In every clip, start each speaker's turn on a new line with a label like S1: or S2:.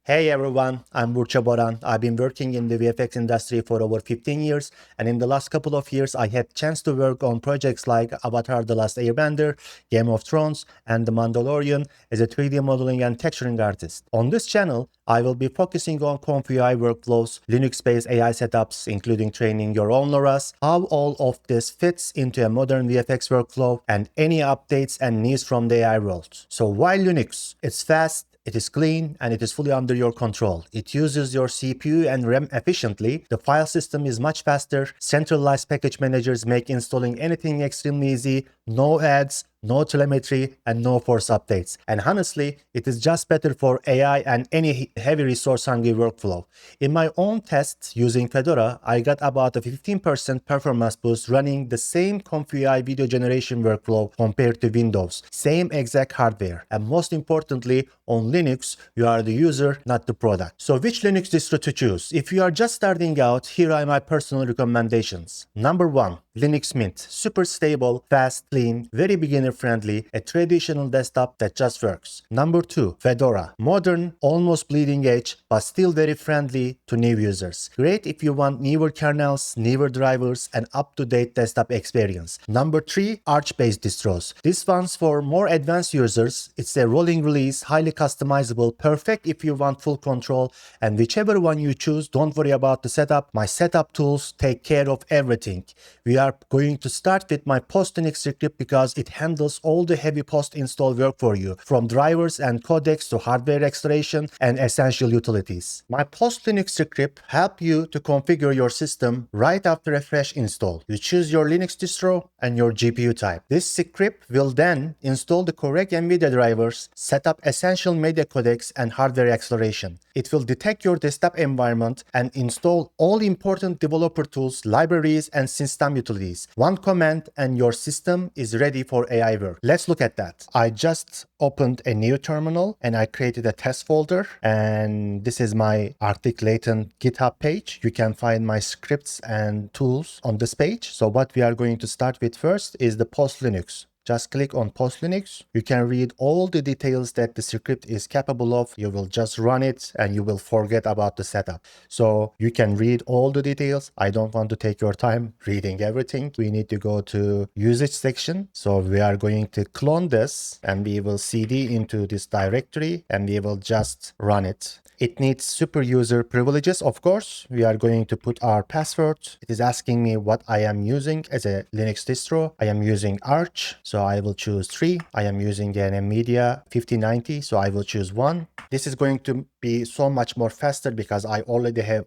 S1: Hey everyone, I'm Burça Boran. I've been working in the VFX industry for over 15 years, and in the last couple of years I had chance to work on projects like Avatar: The Last Airbender, Game of Thrones, and The Mandalorian as a 3D modeling and texturing artist. On this channel, I will be focusing on ComfyUI workflows, Linux-based AI setups, including training your own LoRAs, how all of this fits into a modern VFX workflow, and any updates and news from the AI world. So why Linux? It's fast, it is clean, and it is fully under your control. It uses your CPU and RAM efficiently. The file system is much faster. Centralized package managers make installing anything extremely easy. No ads, no telemetry, and no force updates. And honestly, it is just better for AI and any heavy resource-hungry workflow. In my own tests using Fedora, I got about a 15% performance boost running the same ComfyUI video generation workflow compared to Windows. Same exact hardware. And most importantly, on Linux, you are the user, not the product. So which Linux distro to choose? If you are just starting out, here are my personal recommendations. Number 1, Linux Mint. Super stable, fast, clean, very beginner friendly, a traditional desktop that just works. Number 2, Fedora. Modern, almost bleeding edge, but still very friendly to new users. Great if you want newer kernels, newer drivers, and up-to-date desktop experience. Number 3, Arch-based distros. This one's for more advanced users. It's a rolling release, highly customizable, perfect if you want full control, and whichever one you choose, don't worry about the setup. My setup tools take care of everything. We are going to start with my post-Linux script because it handles all the heavy post-install work for you, from drivers and codecs to hardware acceleration and essential utilities. My post-Linux script helps you to configure your system right after a fresh install. You choose your Linux distro and your GPU type. This script will then install the correct NVIDIA drivers, set up essential media codecs and hardware acceleration. It will detect your desktop environment and install all important developer tools, libraries, and system utilities. One command and your system is ready for AI work. Let's look at that. I just opened a new terminal and I created a test folder, and this is my Arctic Latent GitHub page. You can find my scripts and tools on this page. So what we are going to start with first is the post Linux. Just click on post Linux. You can read all the details that the script is capable of. You will just run it and you will forget about the setup. So you can read all the details. I don't want to take your time reading everything. We need to go to usage section. So we are going to clone this and we will cd into this directory and we will just run it. It needs super user privileges, of course. We are going to put our password. It is asking me what I am using as a Linux distro. I am using Arch, so I will choose 3. I am using an NVIDIA 5090, so I will choose 1. This is going to be so much more faster because I already have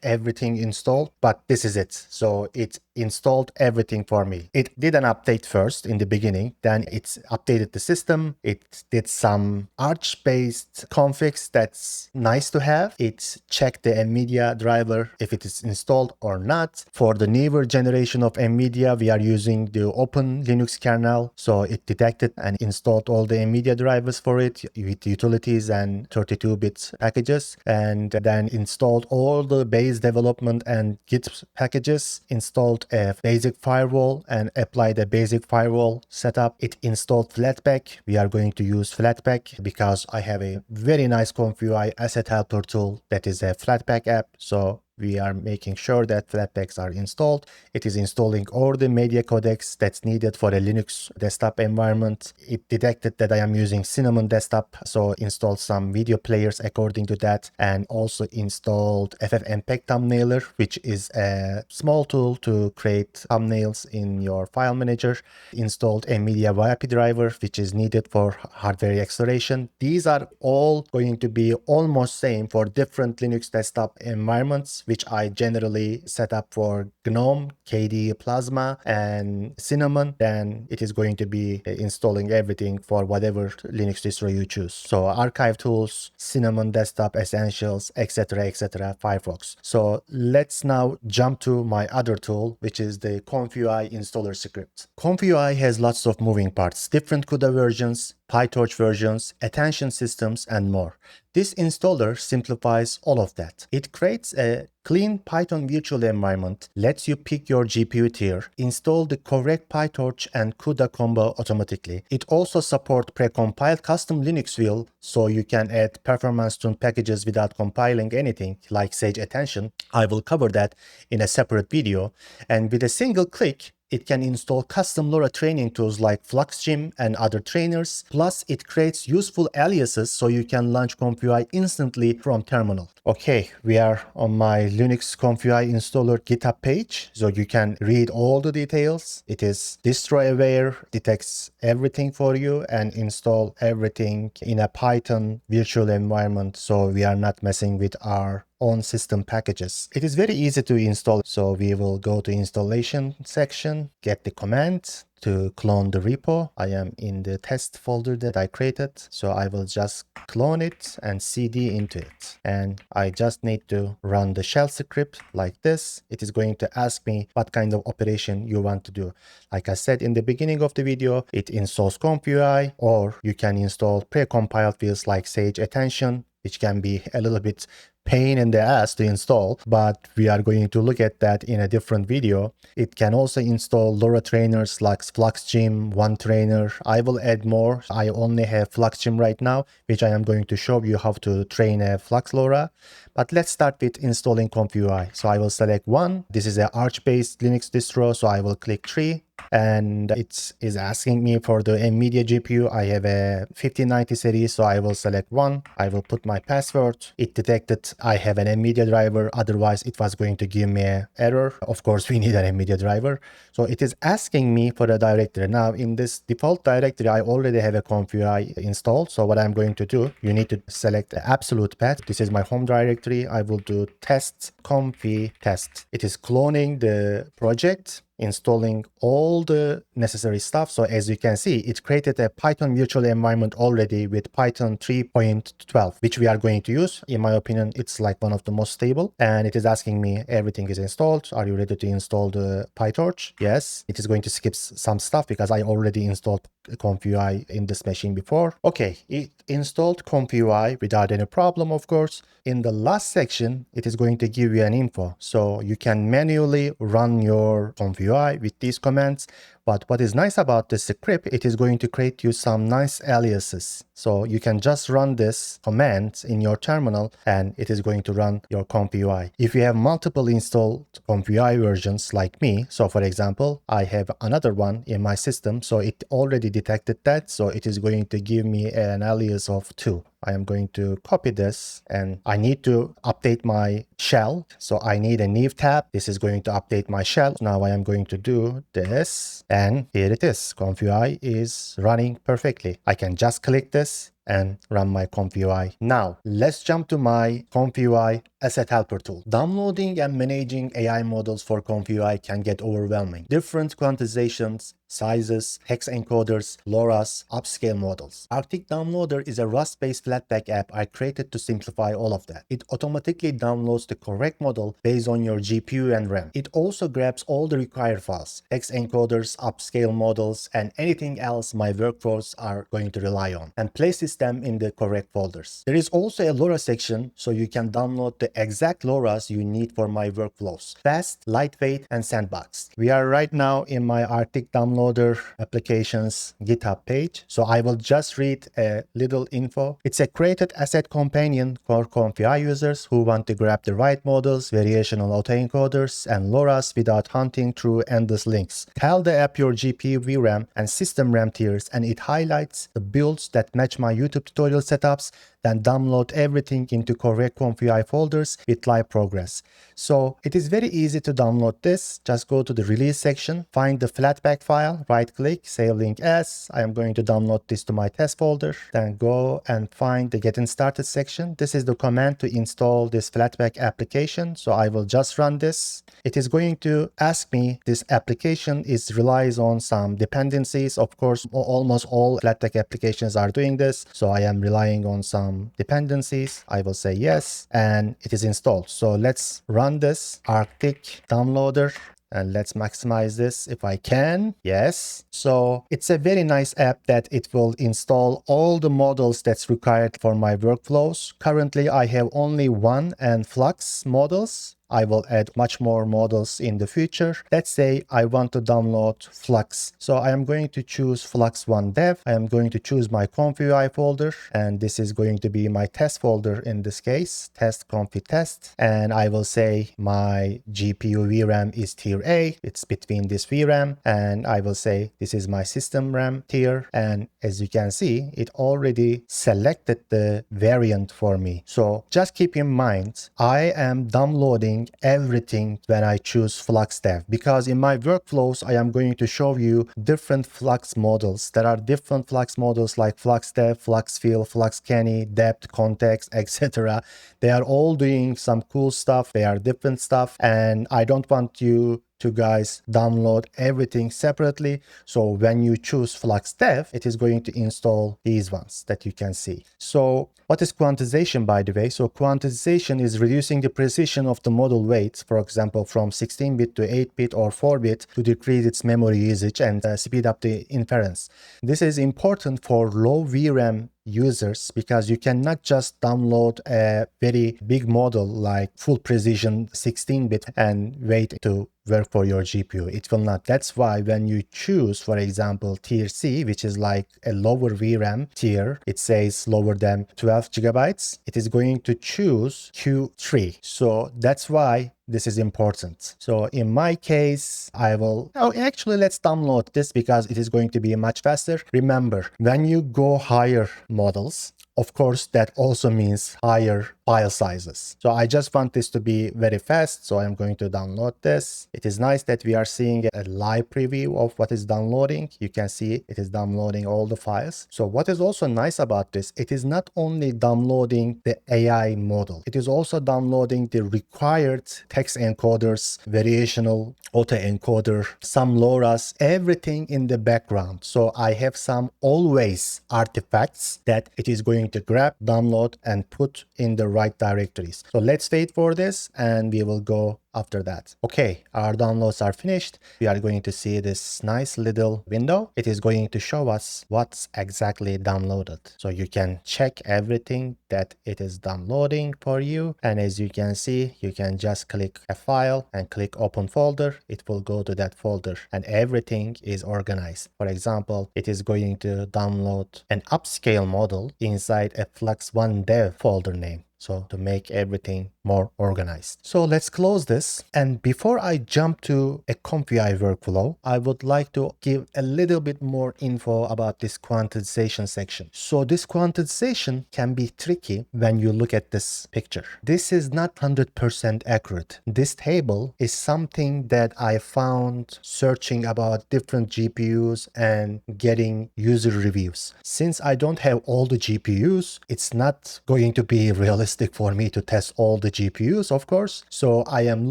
S1: everything installed, but this is it. So it installed everything for me. It did an update first in the beginning, then it's updated the system. It did some Arch-based configs that's nice to have. It checked the NVIDIA driver if it is installed or not. For the newer generation of NVIDIA, we are using the Open Linux kernel, so it detected and installed all the NVIDIA drivers for it with utilities and 32-bit packages, and then installed all the base development and Git packages, installed a basic firewall and applied a basic firewall setup. It installed Flatpak. We are going to use Flatpak because I have a very nice ComfyUI asset helper tool that is a Flatpak app. So we are making sure that Flatpaks are installed. It is installing all the media codecs that's needed for a Linux desktop environment. It detected that I am using Cinnamon desktop, so installed some video players according to that, and also installed FFmpeg thumbnailer, which is a small tool to create thumbnails in your file manager. Installed NVIDIA VIP driver, which is needed for hardware acceleration. These are all going to be almost same for different Linux desktop environments, which I generally set up for GNOME, KDE Plasma, and Cinnamon. Then it is going to be installing everything for whatever Linux distro you choose. So archive tools, Cinnamon desktop essentials, etc., etc., Firefox. So let's now jump to my other tool, which is the ComfyUI Installer script. ComfyUI has lots of moving parts, different CUDA versions, PyTorch versions, attention systems, and more. This installer simplifies all of that. It creates a Clean Python virtual environment lets you pick your GPU tier, install the correct PyTorch and CUDA combo automatically. It also supports precompiled custom Linux will, so you can add performance-tuned packages without compiling anything like Sage Attention. I will cover that in a separate video. And with a single click, it can install custom LoRa training tools like Flux and other trainers. Plus, it creates useful aliases so you can launch ComfyUI instantly from terminal. Okay, we are on my Linux ComfyUI Installer GitHub page, so you can read all the details. It is distro aware, detects everything for you and install everything in a Python virtual environment, so we are not messing with our own system packages. It is very easy to install, so we will go to installation section, get the command to clone the repo. I am in the test folder that I created, so I will just clone it and cd into it. And I just need to run the shell script like this. It is going to ask me what kind of operation you want to do. Like I said in the beginning of the video, it installs ComfyUI, or you can install pre-compiled fields like Sage Attention, which can be a little bit pain in the ass to install, but we are going to look at that in a different video. It can also install LoRa trainers like FluxGym, OneTrainer. I will add more. I only have FluxGym right now, which I am going to show you how to train a Flux LoRa. But let's start with installing ComfyUI. So I will select one. This is an Arch-based Linux distro, so I will click 3. And it is asking me for the NVIDIA GPU. I have a 1590 series, so I will select 1. I will put my password. It detected I have an NVIDIA driver, otherwise it was going to give me an error. Of course, we need an NVIDIA driver. So it is asking me for a directory. Now, in this default directory, I already have a ComfyUI installed. So what I'm going to do, you need to select the absolute path. This is my home directory. I will do test comfy test. It is cloning the project, installing all the necessary stuff. So as you can see, it created a Python virtual environment already with Python 3.12, which we are going to use. In my opinion, it's like one of the most stable. And it is asking me everything is installed. Are you ready to install the PyTorch? Yes. It is going to skip some stuff because I already installed ComfyUI in this machine before. Okay, it installed ComfyUI without any problem, of course. In the last section, it is going to give you an info. So you can manually run your ComfyUI with these commands. But what is nice about this script, it is going to create you some nice aliases. So you can just run this command in your terminal and it is going to run your ComfyUI. If you have multiple installed ComfyUI versions like me, so for example, I have another one in my system, so it already detected that. So it is going to give me an alias of 2. I am going to copy this and I need to update my shell. So I need a new tab. This is going to update my shell. Now I am going to do this and here it is. ComfyUI is running perfectly. I can just click this and run my ComfyUI. Now, let's jump to my ComfyUI Asset Helper tool. Downloading and managing AI models for ComfyUI can get overwhelming. Different quantizations, sizes, hex encoders, LoRAs, upscale models. Arctic Downloader is a Rust-based Flatpak app I created to simplify all of that. It automatically downloads the correct model based on your GPU and RAM. It also grabs all the required files, hex encoders, upscale models, and anything else my workflows are going to rely on, and places them in the correct folders. There is also a LoRa section, so you can download the exact LoRAs you need for my workflows. Fast, lightweight, and sandbox. We are right now in my Arctic Downloader applications GitHub page, so I will just read a little info. It's a created asset companion for ComfyUI users who want to grab the right models, variational autoencoders, and LoRAs without hunting through endless links. Tell the app your GPU VRAM and system RAM tiers, and it highlights the builds that match my YouTube tutorial setups, then download everything into correct ComfyUI folders with live progress. So it is very easy to download this. Just go to the release section, find the Flatpak file, right click, save link as. I am going to download this to my test folder. Then go and find the getting started section. This is the command to install this Flatpak application. So I will just run this. It is going to ask me, this application relies on some dependencies. Of course, almost all Flatpak applications are doing this. So I am relying on some dependencies. I will say yes, and it is installed. So let's run this Arctic Downloader. And let's maximize this if I can. Yes. So it's a very nice app that it will install all the models that's required for my workflows. Currently, I have only One and Flux models. I will add much more models in the future. Let's say I want to download Flux. So I am going to choose Flux 1 dev. I am going to choose my ComfyUI folder, and this is going to be my test folder in this case, test comfy test. And I will say my GPU VRAM is tier A. It's between this VRAM, and I will say this is my system RAM tier. And as you can see, it already selected the variant for me. So just keep in mind, I am downloading everything when I choose Flux dev, because in my workflows, I am going to show you different Flux models. There are different Flux models like Flux dev, Flux fill, Flux canny, depth, context, etc. They are all doing some cool stuff. They are different stuff, and I don't want you to guys download everything separately. So when you choose Flux dev, it is going to install these ones that you can see. So what is quantization, by the way? So quantization is reducing the precision of the model weight, for example, from 16-bit to 8-bit or 4-bit to decrease its memory usage and speed up the inference. This is important for low VRAM users, because you cannot just download a very big model like full precision 16-bit and wait to work for your GPU. It will not. That's why when you choose, for example, tier C, which is like a lower VRAM tier, it says lower than 12 gigabytes, it is going to choose Q3. So that's why this is important. So in my case, actually let's download this because it is going to be much faster. Remember, when you go higher models, of course, that also means higher file sizes. So I just want this to be very fast. So I'm going to download this. It is nice that we are seeing a live preview of what is downloading. You can see it is downloading all the files. So what is also nice about this, it is not only downloading the AI model, it is also downloading the required text encoders, variational autoencoder, some LoRAs, everything in the background. So I have some always artifacts that it is going to grab, download, and put in the right directories. So let's wait for this and we will go after that. Okay, our downloads are finished. We are going to see this nice little window. It is going to show us what's exactly downloaded. So you can check everything that it is downloading for you. And as you can see, you can just click a file and click open folder. It will go to that folder and everything is organized. For example, it is going to download an upscale model inside a Flux 1 dev folder name. So to make everything more organized. So let's close this. And before I jump to a ComfyUI workflow, I would like to give a little bit more info about this quantization section. So this quantization can be tricky when you look at this picture. This is not 100% accurate. This table is something that I found searching about different GPUs and getting user reviews. Since I don't have all the GPUs, it's not going to be realistic for me to test all the GPUs, of course. So I am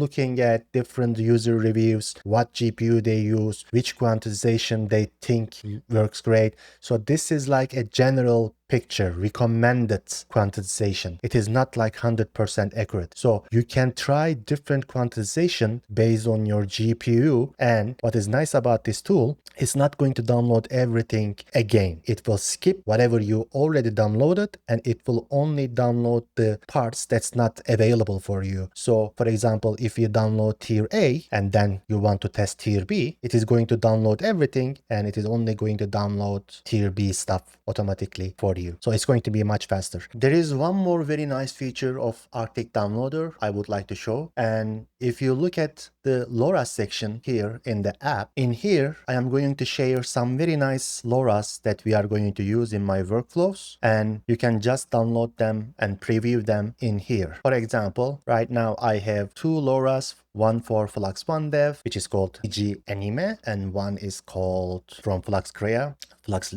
S1: looking at different user reviews, what GPU they use, which quantization they think works great. So this is like a general picture, recommended quantization. It is not like 100% accurate. So you can try different quantization based on your GPU. And what is nice about this tool, it's not going to download everything again. It will skip whatever you already downloaded and it will only download the parts that's not available for you. So for example, if you download tier A and then you want to test tier B, it is going to download everything and it is only going to download tier B stuff automatically for you. So it's going to be much faster. There is one more very nice feature of Arctic Downloader I would like to show. And if you look at the LoRa section here in the app, in here, I am going to share some very nice LoRas that we are going to use in my workflows. And you can just download them and preview them in here. For example, right now I have two LoRas, one for Flux 1 dev, which is called PG Anime, and one is called from Flux Crea, Flux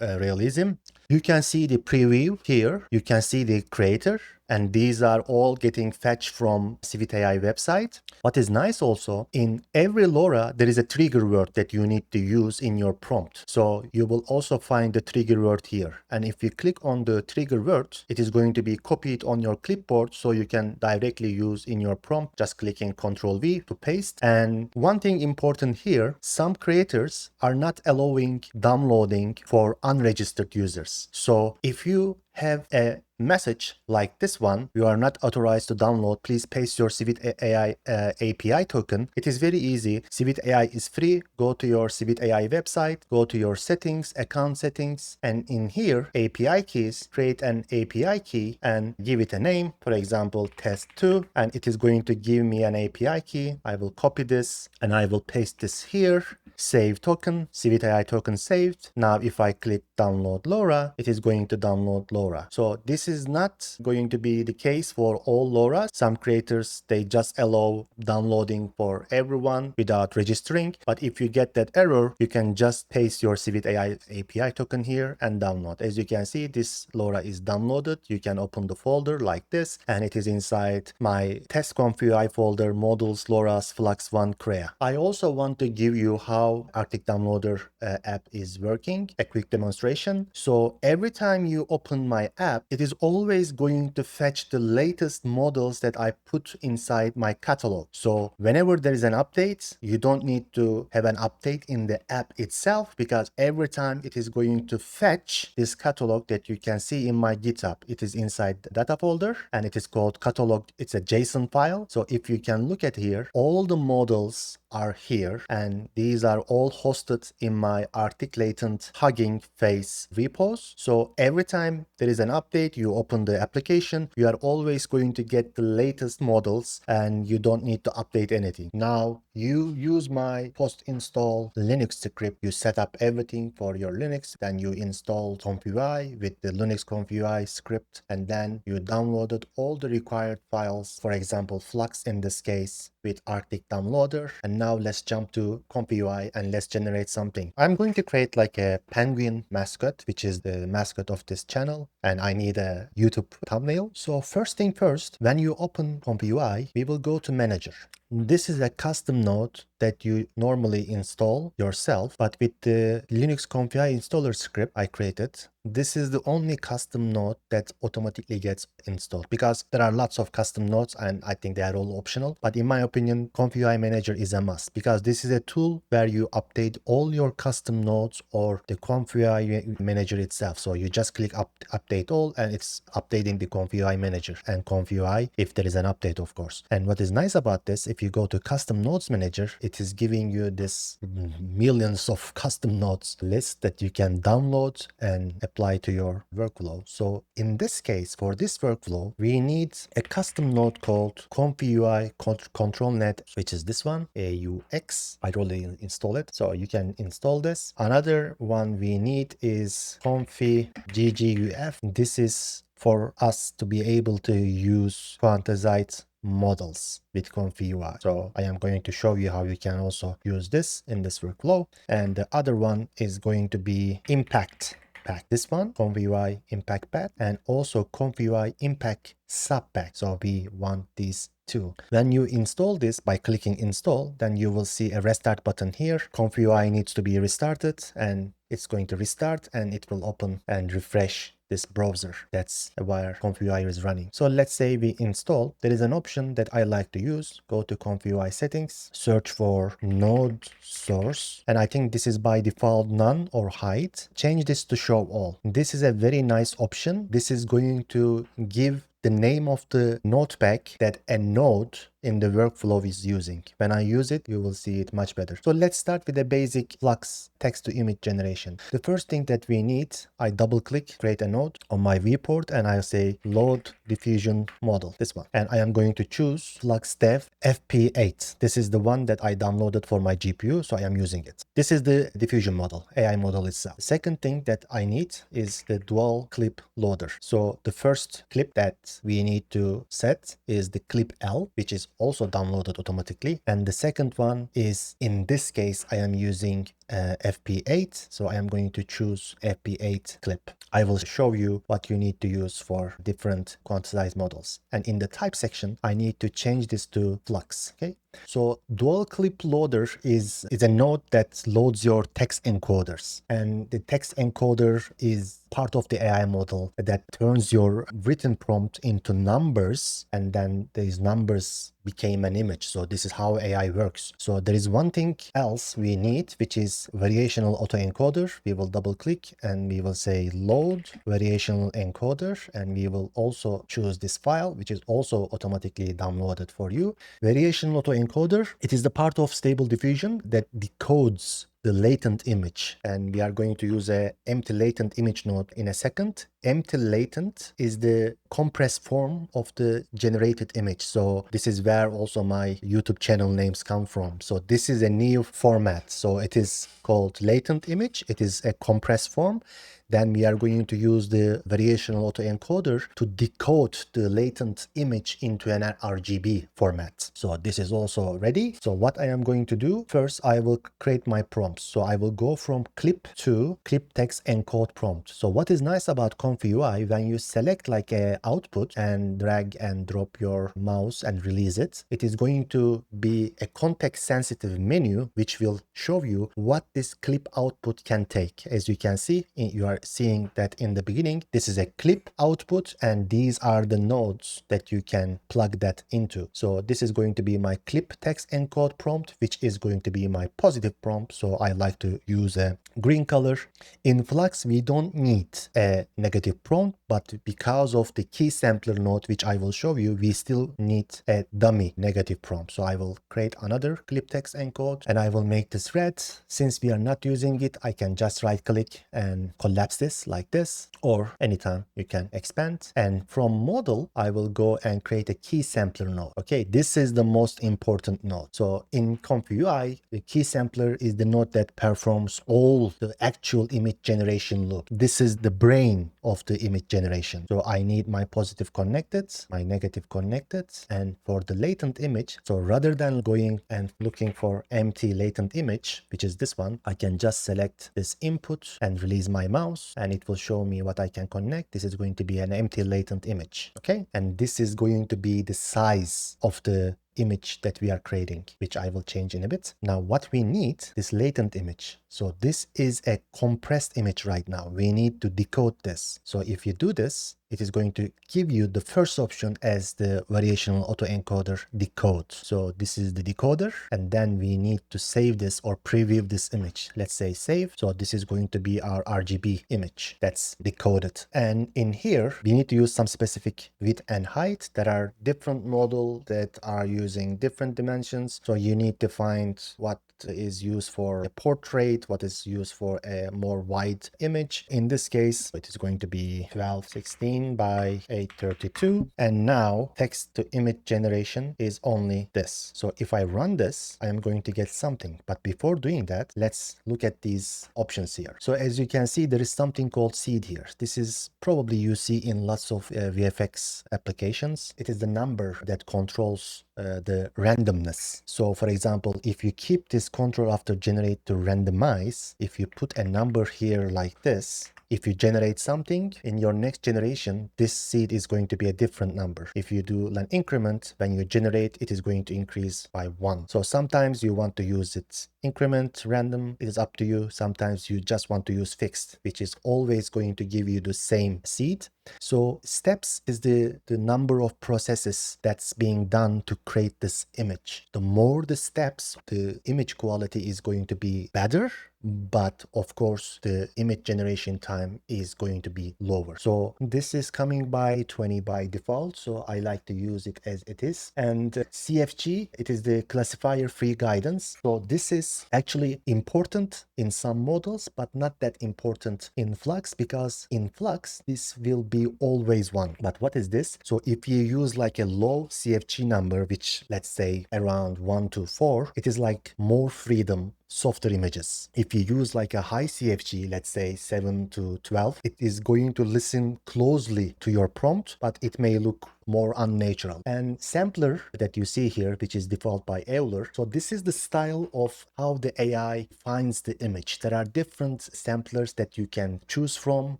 S1: Realism. You can see the preview here. You can see the creator. And these are all getting fetched from CivitAI website. What is nice also, in every LoRa, there is a trigger word that you need to use in your prompt. So you will also find the trigger word here. And if you click on the trigger word, it is going to be copied on your clipboard so you can directly use in your prompt, just clicking Ctrl V to paste. And one thing important here, some creators are not allowing downloading for unregistered users. So if you have a message like this one, you are not authorized to download, please paste your Civit AI API token. It is very easy. Civit AI is free. Go to your Civit AI website, go to your settings, account settings, and in here, API keys, create an API key and give it a name, for example, test2, and it is going to give me an API key. I will copy this and I will paste this here. Save token, Civit AI token saved. Now if I click download LoRa, it is going to download LoRa. So this is not going to be the case for all LoRa's. Some creators, they just allow downloading for everyone without registering. But if you get that error, you can just paste your Civit AI API token here and download. As you can see, this LoRa is downloaded. You can open the folder like this, and it is inside my test ComfyUI folder, modules, LoRa's, Flux 1 Crea. I also want to give you how Arctic Downloader app is working, a quick demonstration. So every time you open my app, it is always going to fetch the latest models that I put inside my catalog. So whenever there is an update, you don't need to have an update in the app itself, because every time it is going to fetch this catalog that you can see in my GitHub. It is inside the data folder and it is called catalog. It's a JSON file. So if you can look at here, all the models are here, and these are all hosted in my Arctic Latent HuggingFace repos. So every time there is an update, you open the application, you are always going to get the latest models and you don't need to update anything. Now you use my post-install Linux script, you set up everything for your Linux, then you install ComfyUI with the Linux ComfyUI script, and then you downloaded all the required files, for example, Flux in this case with Arctic Downloader. And now let's jump to ComfyUI and let's generate something. I'm going to create like a penguin mascot, which is the mascot of this channel, and I need a YouTube thumbnail. So first thing first, when you open ComfyUI, we will go to Manager. This is a custom node that you normally install yourself, but with the Linux ComfyUI Installer script I created, this is the only custom node that automatically gets installed, because there are lots of custom nodes and I think they are all optional. But in my opinion, ComfyUI Manager is a must, because this is a tool where you update all your custom nodes or the ComfyUI Manager itself. So you just click update all and it's updating the ComfyUI Manager and ComfyUI if there is an update, of course. And what is nice about this, if you go to Custom Nodes Manager, it is giving you this millions of custom nodes list that you can download and apply to your workflow. So in this case, for this workflow, we need a custom node called ComfyUI ControlNet, which is this one, AUX. I already installed it, so you can install this. Another one we need is ComfyGGUF. This is for us to be able to use quantized models with ComfyUI. So I am going to show you how you can also use this in this workflow. And the other one is going to be Impact Pack. This one, ComfyUI Impact Pack, and also ComfyUI Impact Subpack. So we want these two. When you install this by clicking install, then you will see a restart button here. ComfyUI needs to be restarted, and it's going to restart and it will open and refresh this browser. That's where ComfyUI is running. So let's say we install. There is an option that I like to use. Go to ComfyUI settings, search for node source, and I think this is by default none or hide. Change this to show all. This is a very nice option. This is going to give the name of the node pack that a node in the workflow is using. When I use it, you will see it much better. So let's start with the basic Flux text to image generation. The first thing that we need, I double click, create a node on my viewport, and I'll say load diffusion model, this one. And I am going to choose Flux Dev FP8. This is the one that I downloaded for my GPU, so I am using it. This is the diffusion model, AI model itself. The second thing that I need is the dual clip loader. So the first clip that we need to set is the clip L, which is also downloaded automatically. And the second one is, in this case, I am using FP8. So I am going to choose FP8 clip. I will show you what you need to use for different quantized models. And in the type section, I need to change this to Flux. Okay. So dual clip loader is a node that loads your text encoders. And the text encoder is part of the AI model that turns your written prompt into numbers, and then these numbers became an image. So this is how AI works. So there is one thing else we need, which is variational autoencoder. We will double click and we will say load variational encoder, and we will also choose this file, which is also automatically downloaded for you. Variational autoencoder, it is the part of Stable Diffusion that decodes the latent image, and we are going to use a empty latent image node in a second. Empty latent is the compressed form of the generated image. So this is where also my YouTube channel names come from. So this is a new format. So it is called latent image. It is a compressed form. Then we are going to use the variational autoencoder to decode the latent image into an RGB format. So this is also ready. So what I am going to do, first I will create my prompts. So I will go from clip to clip text encode prompt. So what is nice about ComfyUI, when you select like a output and drag and drop your mouse and release it, it is going to be a context sensitive menu which will show you what this clip output can take. As you can see, you are seeing that in the beginning, this is a clip output, and these are the nodes that you can plug that into. So this is going to be my clip text encode prompt, which is going to be my positive prompt. So I like to use a green color. In Flux, we don't need a negative prompt, but because of the key sampler node, which I will show you, we still need a dummy negative prompt. So I will create another clip text encode and I will make this red. Since we are not using it, I can just right click and collapse this like this, or anytime you can expand. And from model, I will go and create a key sampler node. Okay, this is the most important node. So in ComfyUI, the key sampler is the node that performs all the actual image generation loop. This is the brain of the image generation. So I need my positive connected, my negative connected, and for the latent image, so rather than going and looking for empty latent image, which is this one, I can just select this input and release my mouse, and it will show me what I can connect. This is going to be an empty latent image. Okay, and this is going to be the size of the image that we are creating, which I will change in a bit. Now what we need, this latent image. So this is a compressed image right now. We need to decode this. So if you do this, it is going to give you the first option as the variational autoencoder decode. So this is the decoder, and then we need to save this or preview this image. Let's say save. So this is going to be our RGB image that's decoded. And in here, we need to use some specific width and height. There are different models that are using different dimensions. So you need to find what is used for a portrait, what is used for a more wide image. In this case, it is going to be 1216 by 832. And now text to image generation is only this. So if I run this, I am going to get something. But before doing that, let's look at these options here. So as you can see, there is something called seed here. This is probably you see in lots of VFX applications. It is the number that controls the randomness. So for example, if you keep this control after generate to randomize, if you put a number here like this, if you generate something in your next generation, this seed is going to be a different number. If you do an increment, when you generate, it is going to increase by 1. So sometimes you want to use it increment, random, it is up to you. Sometimes you just want to use fixed, which is always going to give you the same seed. So steps is the number of processes that's being done to create this image. The more the steps, the image quality is going to be better, but of course the image generation time is going to be lower. So this is coming by 20 by default, so I like to use it as it is. And CFG, it is the classifier free guidance. So this is actually important in some models, but not that important in Flux, because in Flux this will be always 1. But what is this? So if you use like a low CFG number, which let's say around 1 to 4, it is like more freedom, softer images. If you use like a high CFG, let's say 7 to 12, it is going to listen closely to your prompt, but it may look more unnatural. And sampler that you see here, which is default by Euler, so this is the style of how the AI finds the image. There are different samplers that you can choose from.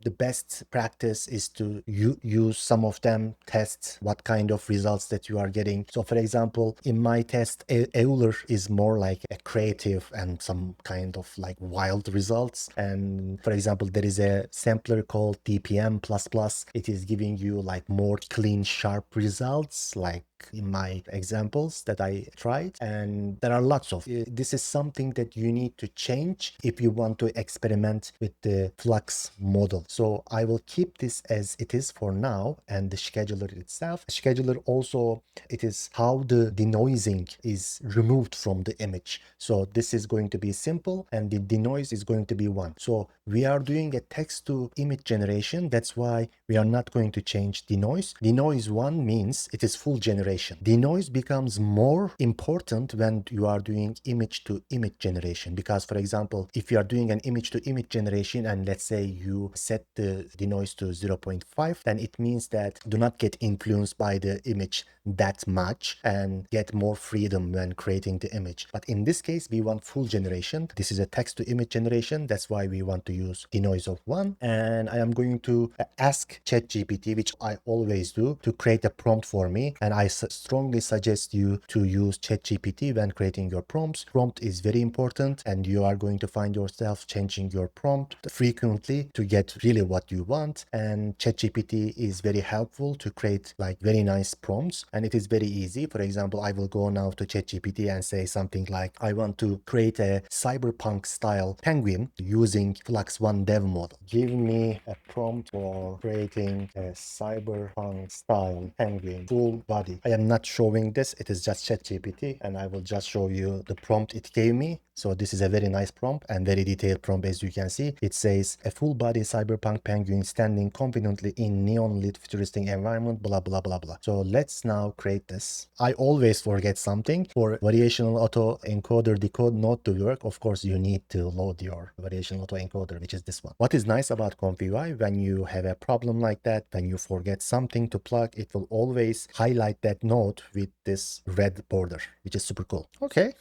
S1: The best practice is to use some of them, test what kind of results that you are getting. So for example, in my test, Euler is more like a creative and some kind of like wild results. And for example, there is a sampler called TPM++. It is giving you like more clean, sharp results, like in my examples that I tried. And there are lots of this is something that you need to change if you want to experiment with the Flux model. So I will keep this as it is for now, and the scheduler itself. Scheduler also, it is how the denoising is removed from the image. So this is going to be simple, and the denoise is going to be 1. So we are doing a text to image generation. That's why we are not going to change denoise. Denoise 1 means it is full generation. Denoise becomes more important when you are doing image to image generation, because for example, if you are doing an image to image generation and let's say you set the denoise to 0.5, then it means that do not get influenced by the image that much and get more freedom when creating the image. But in this case, we want full generation. This is a text to image generation. That's why we want to use denoise of 1. And I am going to ask ChatGPT, which I always do, to create a prompt for me. And I strongly suggest you to use ChatGPT when creating your prompts. Prompt is very important, and you are going to find yourself changing your prompt frequently to get really what you want. And ChatGPT is very helpful to create like very nice prompts, and it is very easy. For example, I will go now to ChatGPT and say something like, I want to create a cyberpunk style penguin using Flux 1 dev model. Give me a prompt for creating a cyberpunk style penguin, full body. I am not showing this, it is just ChatGPT, and I will just show you the prompt it gave me. So this is a very nice prompt and very detailed prompt, as you can see. It says a full body cyberpunk penguin standing confidently in neon lit futuristic environment, blah blah blah blah. So let's now create this. I always forget something. For variational auto encoder decode not to work, of course you need to load your variational auto encoder, which is this one. What is nice about ComfyUI, when you have a problem like that, when you forget something to plug, it will always highlight that node with this red border, which is super cool. Okay,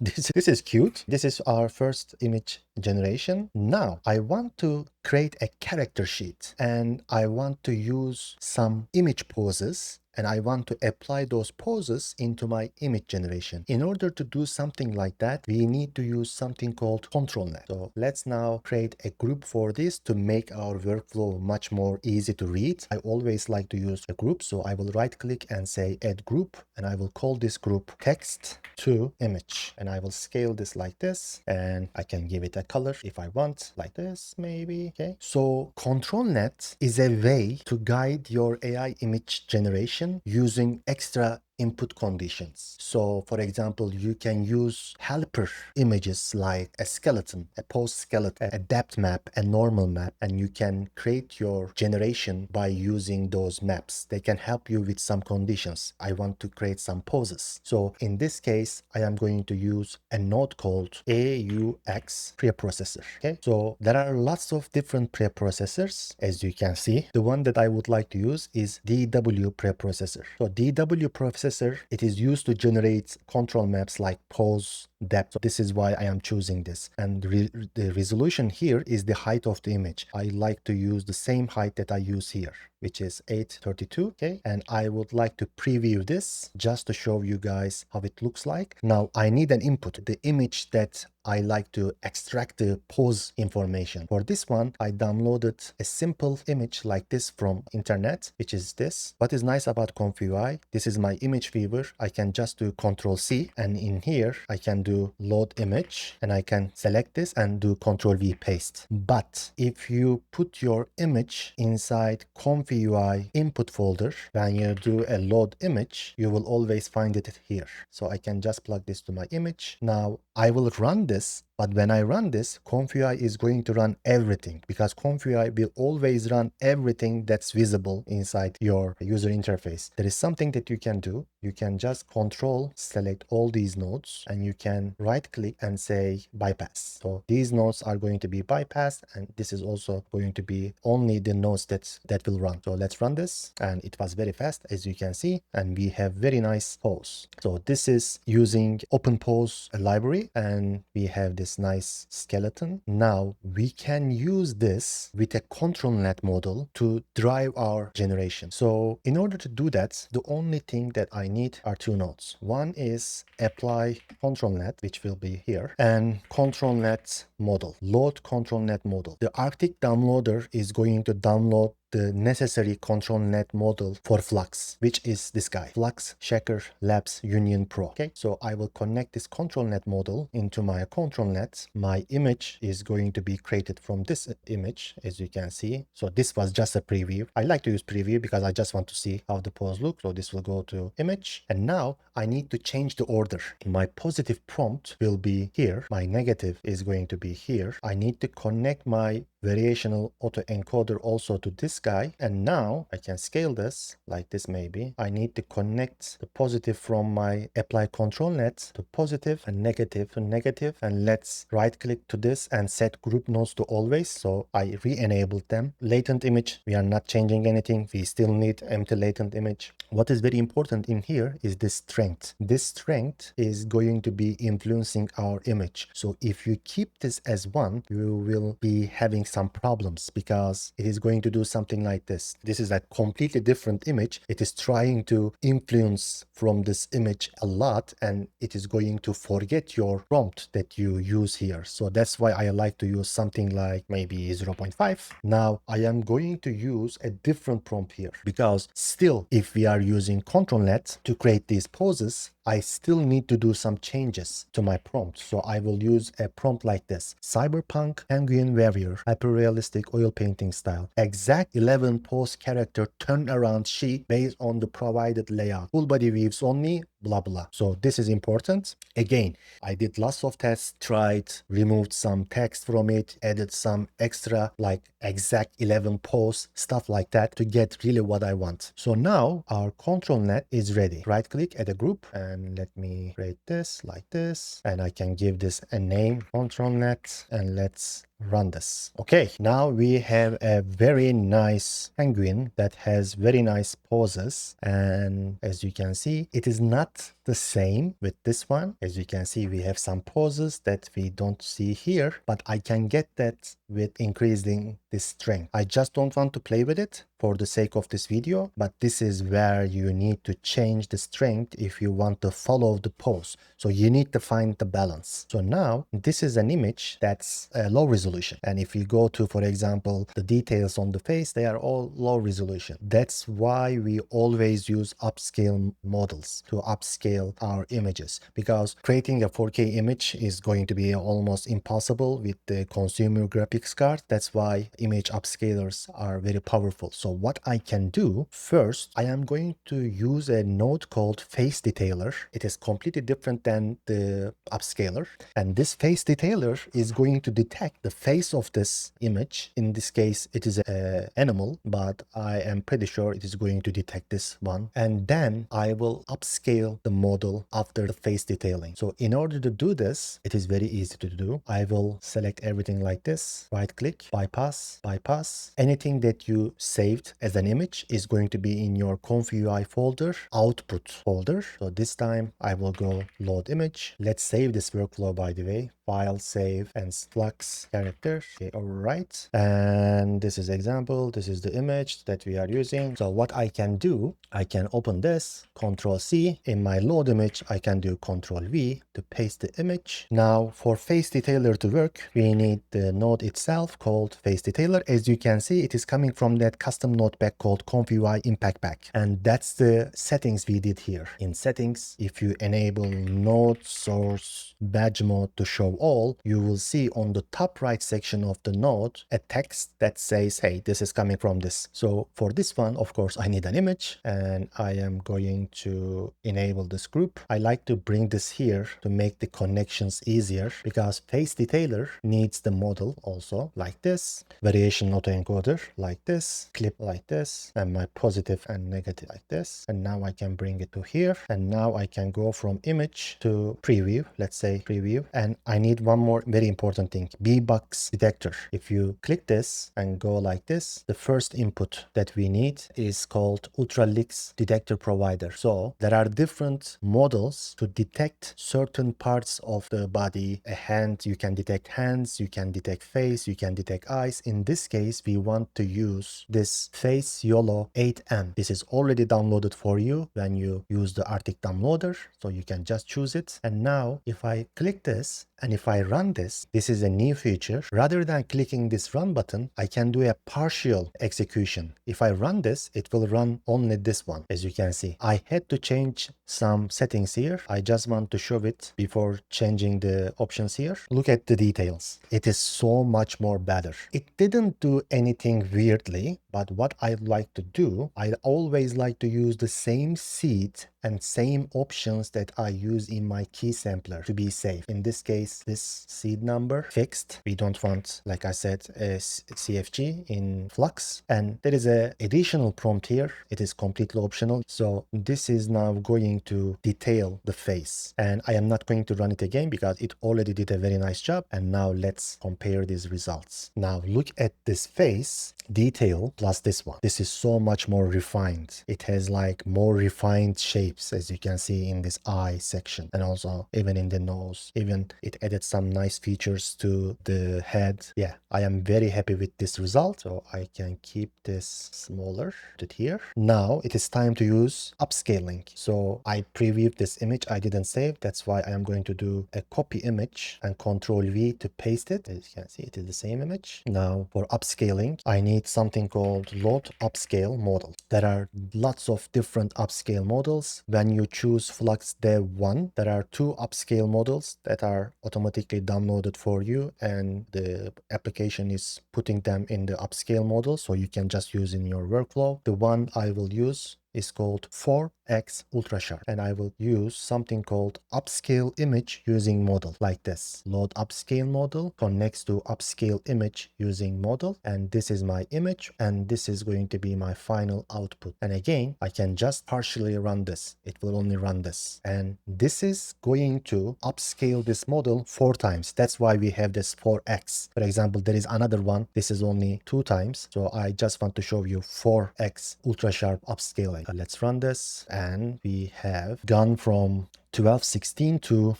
S1: this is cute. This is our first image generation. Now I want to create a character sheet, and I want to use some image poses, and I want to apply those poses into my image generation. In order to do something like that, we need to use something called ControlNet. So let's now create a group for this to make our workflow much more easy to read. I always like to use a group, so I will right click and say add group, and I will call this group text to image, and I will scale this like this, and I can give it a color if I want, like this maybe. Okay, so ControlNet is a way to guide your AI image generation using extra input conditions. So for example, you can use helper images like a skeleton, a pose skeleton, a depth map, a normal map, and you can create your generation by using those maps. They can help you with some conditions. I want to create some poses. So in this case, I am going to use a node called AUX preprocessor. Okay, so there are lots of different preprocessors, as you can see. The one that I would like to use is DW preprocessor. So DW preprocessor, it is used to generate control maps like pose, depth. So this is why I am choosing this. And the resolution here is the height of the image. I like to use the same height that I use here, which is 832. Okay, and I would like to preview this just to show you guys how it looks like. Now I need an input, the image that I like to extract the pose information. For this one, I downloaded a simple image like this from internet, which is this. What is nice about ComfyUI, this is my image viewer. I can just do Control C, and in here I can do load image, and I can select this and do Control V paste. But if you put your image inside ComfyUI input folder, when you do a load image, you will always find it here. So I can just plug this to my image. Now I will run this, but when I run this, ComfyUI is going to run everything, because ComfyUI will always run everything that's visible inside your user interface. There is something that you can do. you can just control select all these nodes and you can right click and say bypass. So these nodes are going to be bypassed, and this is also going to be only the nodes that will run. So let's run this, and it was very fast as you can see, and we have very nice pose. So this is using OpenPose library, and we have this nice skeleton. Now we can use this with a ControlNet model to drive our generation. So in order to do that, the only thing that I need are two nodes. One is apply ControlNet, which will be here, and ControlNet model, load ControlNet model. The Arctic downloader is going to download the necessary ControlNet model for Flux, which is this guy, Flux Checker Labs Union Pro. Okay, so I will connect this ControlNet model into my ControlNet. My image is going to be created from this image, as you can see. So this was just a preview. I like to use preview because I just want to see how the pose looks. So this will go to image, and now I need to change the order. My positive prompt will be here. My negative is going to be here. I need to connect my variational autoencoder also to this guy, and now I can scale this like this. Maybe I need to connect the positive from my apply ControlNet to positive and negative to negative, and let's right click to this and set group nodes to always. So I re-enabled them. Latent image, we are not changing anything. We still need empty latent image. What is very important in here is this strength. This strength is going to be influencing our image. So if you keep this as 1, you will be having some problems because it is going to do something like this. This is a completely different image. It is trying to influence from this image a lot, and it is going to forget your prompt that you use here. So that's why I like to use something like maybe 0.5. Now I am going to use a different prompt here because still, if we are using ControlNet to create these poses, I still need to do some changes to my prompt. So I will use a prompt like this: Cyberpunk Penguin Warrior Hyperrealistic Oil Painting Style. Exact 11 pose character turnaround sheet based on the provided layout. Full body weaves only, blah blah. So this is important. Again, I did lots of tests, tried, removed some text from it, added some extra like exact 11 pose, stuff like that to get really what I want. So now our ControlNet is ready. Right click, add a group, and let me create this like this, and I can give this a name, ControlNet, and let's run this. Okay, now we have a very nice penguin that has very nice poses, and as you can see, it is not the same with this one. As you can see, we have some poses that we don't see here, but I can get that with increasing this strength. I just don't want to play with it for the sake of this video, but this is where you need to change the strength if you want to follow the pose. So you need to find the balance. So now this is an image that's low resolution, and if you go to, for example, the details on the face, they are all low resolution. That's why we always use upscale models to upscale our images, because creating a 4K image is going to be almost impossible with the consumer graphics card. That's why image upscalers are very powerful. So what I can do first, I am going to use a node called face detailer. It is completely different than the upscaler, and this face detailer is going to detect the face of this image. In this case, it is an animal, but I am pretty sure it is going to detect this one, and then I will upscale the model after the face detailing. So in order to do this, it is very easy to do. I will select everything like this, right click, bypass, bypass. Anything that you saved as an image is going to be in your ComfyUI folder, output folder. So this time I will go load image. Let's save this workflow, by the way. File, save, and Flux character. Okay, all right. And this is example. This is the image that we are using. So what I can do, I can open this, Control C. In my load image, I can do Control V to paste the image. Now for face detailer to work, we need the node itself called face detailer. As you can see, it is coming from that custom node pack called ComfyUI Impact Pack. And that's the settings we did here. In settings, if you enable node source badge mode to show of all, you will see on the top right section of the node a text that says, hey, this is coming from this. So for this one, of course, I need an image, and I am going to enable this group. I like to bring this here to make the connections easier, because face detailer needs the model also like this, variation autoencoder like this, clip like this, and my positive and negative like this. And now I can bring it to here, and now I can go from image to preview. Let's say preview. And I need one more very important thing, B-box detector. If you click this and go like this, the first input that we need is called Ultraleaks detector provider. So there are different models to detect certain parts of the body. A hand, you can detect hands, you can detect face, you can detect eyes. In this case, we want to use this Face YOLO 8M. This is already downloaded for you when you use the Arctic downloader, so you can just choose it. And now if I click this and if I run this, this is a new feature. Rather than clicking this run button, I can do a partial execution. If I run this, it will run only this one. As you can see, I had to change some settings here. I just want to show it before changing the options here. Look at the details. It is so much more better. It didn't do anything weirdly, but what I like to do, I always like to use the same seed and same options that I use in my key sampler to be safe. In this case, this seed number fixed. We don't want, like I said, a CFG in Flux. And there is an additional prompt here. It is completely optional. So this is now going to detail the face. And I am not going to run it again because it already did a very nice job. And now let's compare these results. Now look at this face detail plus this one. This is so much more refined. It has like more refined shapes, as you can see in this eye section, and also even in the nose. Even it added some nice features to the head. Yeah, I am very happy with this result. So I can keep this smaller, put it here. Now it is time to use upscaling. So I previewed this image, I didn't save. That's why I am going to do a copy image and Control V to paste it. As you can see, it is the same image. Now for upscaling, I need something called load upscale model. There are lots of different upscale models. When you choose Flux Dev 1, there are two upscale models that are automatically downloaded for you, and the application is putting them in the upscale model, so you can just use in your workflow. The one I will use is called 4x ultra sharp, and I will use something called upscale image using model like this. Load upscale model connects to upscale image using model, and this is my image, and this is going to be my final output. And again, I can just partially run this. It will only run this, and this is going to upscale this model 4 times. That's why we have this 4x. For example, there is another one. This is only 2 times, so I just want to show you 4x ultra sharp upscaling. Let's run this, and we have gone from 1216 to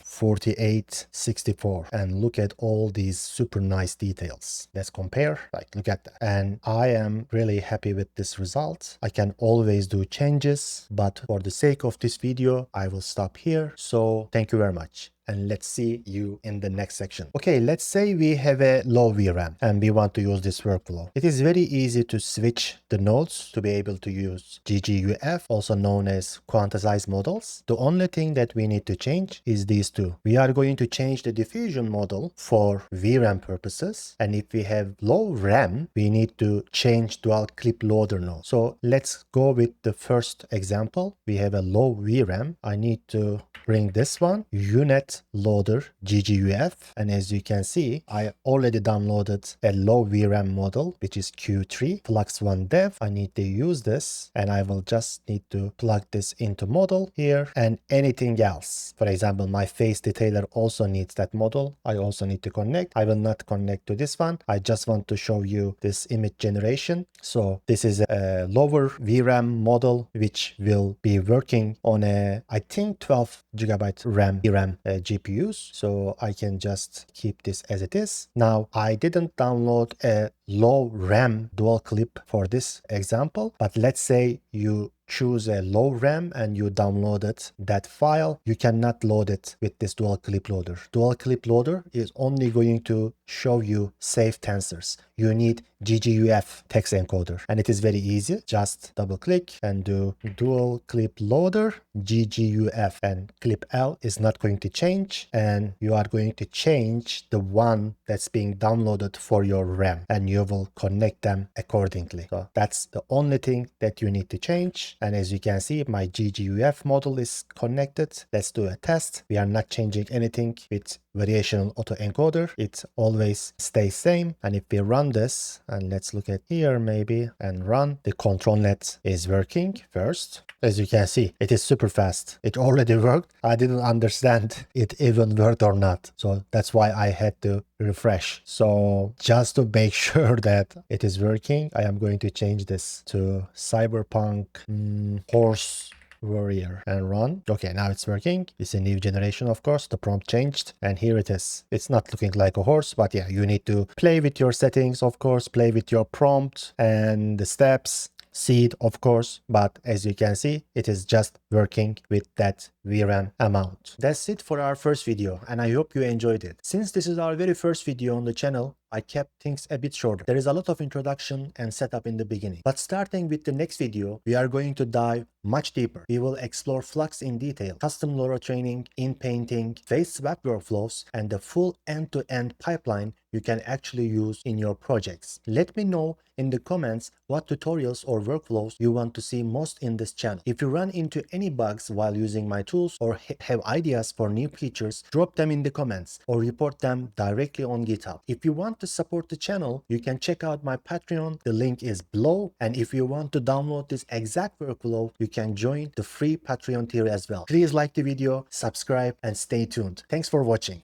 S1: 4864, and look at all these super nice details. Let's compare. Like, look at that. And I am really happy with this result. I can always do changes, but for the sake of this video, I will stop here. So thank you very much, and let's see you in the next section. Okay, let's say we have a low VRAM and we want to use this workflow. It is very easy to switch the nodes to be able to use GGUF, also known as quantized models. The only thing that we need to change is these two. We are going to change the diffusion model for VRAM purposes, and if we have low RAM, we need to change dual clip loader node. So let's go with the first example. We have a low VRAM. I need to bring this one, unit loader GGUF, and as you can see, I already downloaded a low VRAM model, which is Q3 Flux 1 Dev. I need to use this, and I will just need to plug this into model here, and anything else. For example, my face detailer also needs that model. I also need to connect. I will not connect to this one. I just want to show you this image generation. So this is a lower VRAM model, which will be working on a, I think, 12 gigabyte RAM GPUs. So I can just keep this as it is. Now, I didn't download a low RAM dual clip for this example, but let's say you choose a low RAM and you downloaded that file, you cannot load it with this dual clip loader. Dual clip loader is only going to show you safe tensors. You need GGUF text encoder. And it is very easy. Just double click and do dual clip loader GGUF, and clip L is not going to change, and you are going to change the one that's being downloaded for your RAM, and you will connect them accordingly. So that's the only thing that you need to change. And as you can see, my GGUF model is connected. Let's do a test. We are not changing anything with variational autoencoder. It always stays same. And if we run this, and let's look at here maybe and run, the ControlNet is working first. As you can see, it is super fast. It already worked. I didn't understand it even worked or not. So that's why I had to refresh. So just to make sure that it is working, I am going to change this to Cyberpunk Horse Warrior and run. Okay, now it's working. It's a new generation, of course. The prompt changed and here it is. It's not looking like a horse, but yeah, you need to play with your settings, of course, play with your prompt and the steps. See it, of course, but as you can see, it is just working with that VRAM amount. That's it for our first video, and I hope you enjoyed it. Since this is our very first video on the channel, I kept things a bit shorter. There is a lot of introduction and setup in the beginning. But starting with the next video, we are going to dive much deeper. We will explore Flux in detail, custom LoRa training, in-painting, phase swap workflows, and the full end-to-end pipeline you can actually use in your projects. Let me know in the comments what tutorials or workflows you want to see most in this channel. If you run into any bugs while using my tools or have ideas for new features, drop them in the comments or report them directly on GitHub. If you want to support the channel, you can check out my Patreon. The link is below. And if you want to download this exact workflow, you can join the free Patreon tier as well. Please like the video, subscribe, and stay tuned. Thanks for watching.